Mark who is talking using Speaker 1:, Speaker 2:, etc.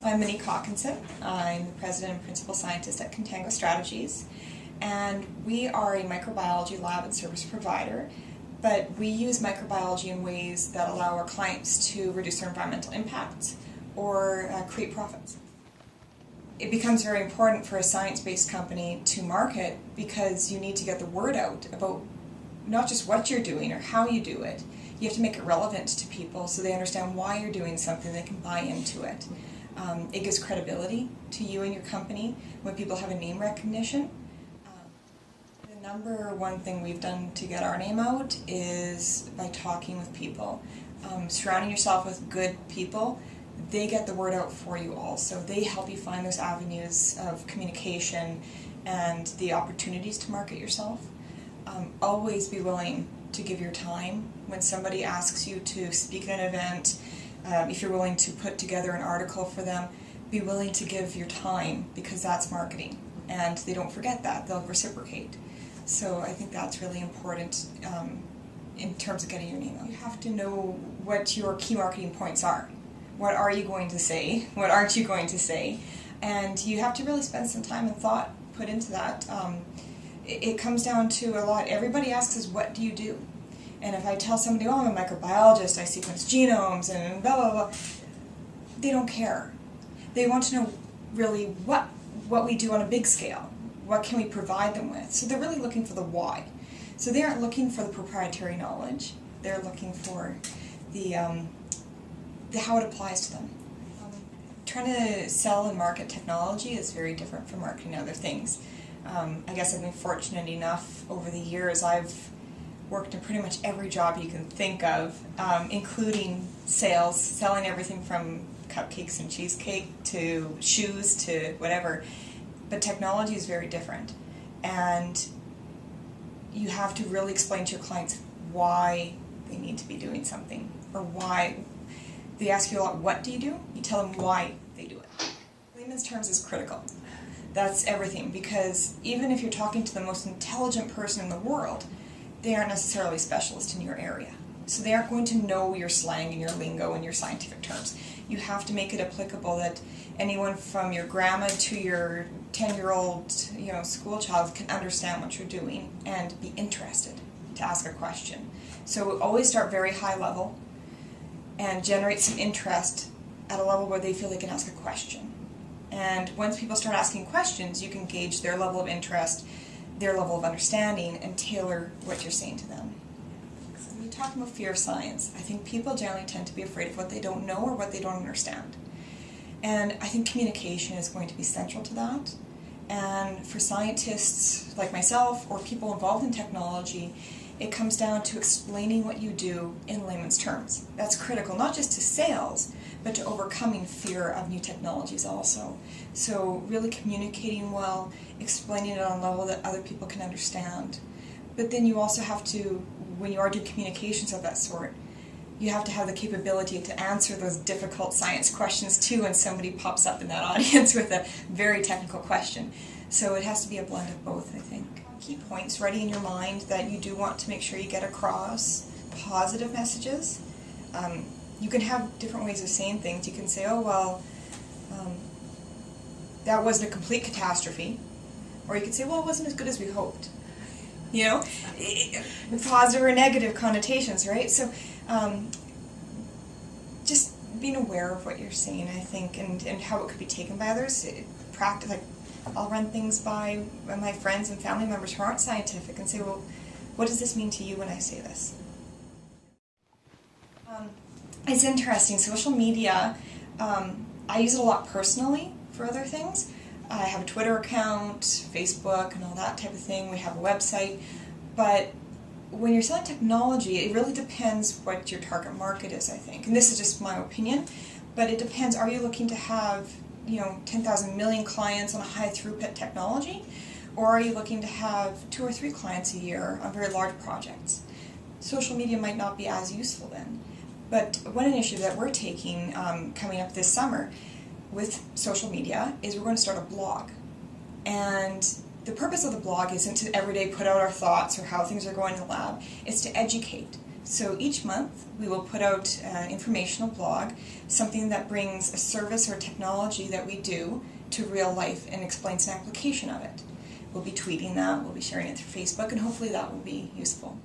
Speaker 1: I'm Monique Haakensen. I'm the President and Principal Scientist at Contango Strategies, and we are a microbiology lab and service provider, but we use microbiology in ways that allow our clients to reduce their environmental impact or create profits. It becomes very important for a science-based company to market because you need to get the word out about not just what you're doing or how you do it. You have to make it relevant to people so they understand why you're doing something, they can buy into it. It gives credibility to you and your company when people have a name recognition. The number one thing we've done to get our name out is by talking with people. Surrounding yourself with good people, they get the word out for you also. They help you find those avenues of communication and the opportunities to market yourself. Always be willing to give your time. When somebody asks you to speak at an event, if you're willing to put together an article for them, be willing to give your time because that's marketing. And they don't forget that, they'll reciprocate. So I think that's really important in terms of getting your name out. You have to know what your key marketing points are. What are you going to say? What aren't you going to say? And you have to really spend some time and thought put into that. It comes down to a lot. Everybody asks us, what do you do? And if I tell somebody, oh, I'm a microbiologist, I sequence genomes and blah, blah, blah, they don't care. They want to know really what we do on a big scale. What can we provide them with? So they're really looking for the why. So they aren't looking for the proprietary knowledge. They're looking for the how it applies to them. Trying to sell and market technology is very different from marketing other things. I guess I've been fortunate enough over the years. I've worked in pretty much every job you can think of, including sales, selling everything from cupcakes and cheesecake to shoes to whatever. But technology is very different. And you have to really explain to your clients why they need to be doing something, or why. They ask you a lot, what do you do? You tell them why they do it. Layman's terms is critical. That's everything, because even if you're talking to the most intelligent person in the world, they aren't necessarily a specialist in your area. So they aren't going to know your slang and your lingo and your scientific terms. You have to make it applicable that anyone from your grandma to your 10-year-old school child can understand what you're doing and be interested to ask a question. So always start very high level and generate some interest at a level where they feel they can ask a question. And once people start asking questions, you can gauge their level of interest, their level of understanding, and tailor what you're saying to them. So when you talk about fear of science, I think people generally tend to be afraid of what they don't know or what they don't understand. And I think communication is going to be central to that. And for scientists like myself or people involved in technology, it comes down to explaining what you do in layman's terms. That's critical, not just to sales, but to overcoming fear of new technologies also. So really communicating well, explaining it on a level that other people can understand. But then you also have to, when you are doing communications of that sort, you have to have the capability to answer those difficult science questions too when somebody pops up in that audience with a very technical question. So it has to be a blend of both, I think. Key points ready in your mind that you do want to make sure you get across. Positive messages. You can have different ways of saying things. You can say, oh, well, that wasn't a complete catastrophe. Or you could say, well, it wasn't as good as we hoped. Positive or negative connotations, right? So just being aware of what you're saying, I think, and how it could be taken by others. I'll run things by my friends and family members who aren't scientific and say, well, what does this mean to you when I say this? It's interesting. Social media, I use it a lot personally for other things. I have a Twitter account, Facebook, and all that type of thing. We have a website. But when you're selling technology, it really depends what your target market is, I think. And this is just my opinion, but it depends. Are you looking to have 10,000 million clients on a high throughput technology, or are you looking to have 2 or 3 clients a year on very large projects? Social media might not be as useful then. But one initiative that we're taking coming up this summer with social media is we're going to start a blog. And the purpose of the blog isn't to every day put out our thoughts or how things are going in the lab. It's to educate So each month we will put out an informational blog, something that brings a service or technology that we do to real life and explains an application of it. We'll be tweeting that, we'll be sharing it through Facebook, and hopefully that will be useful.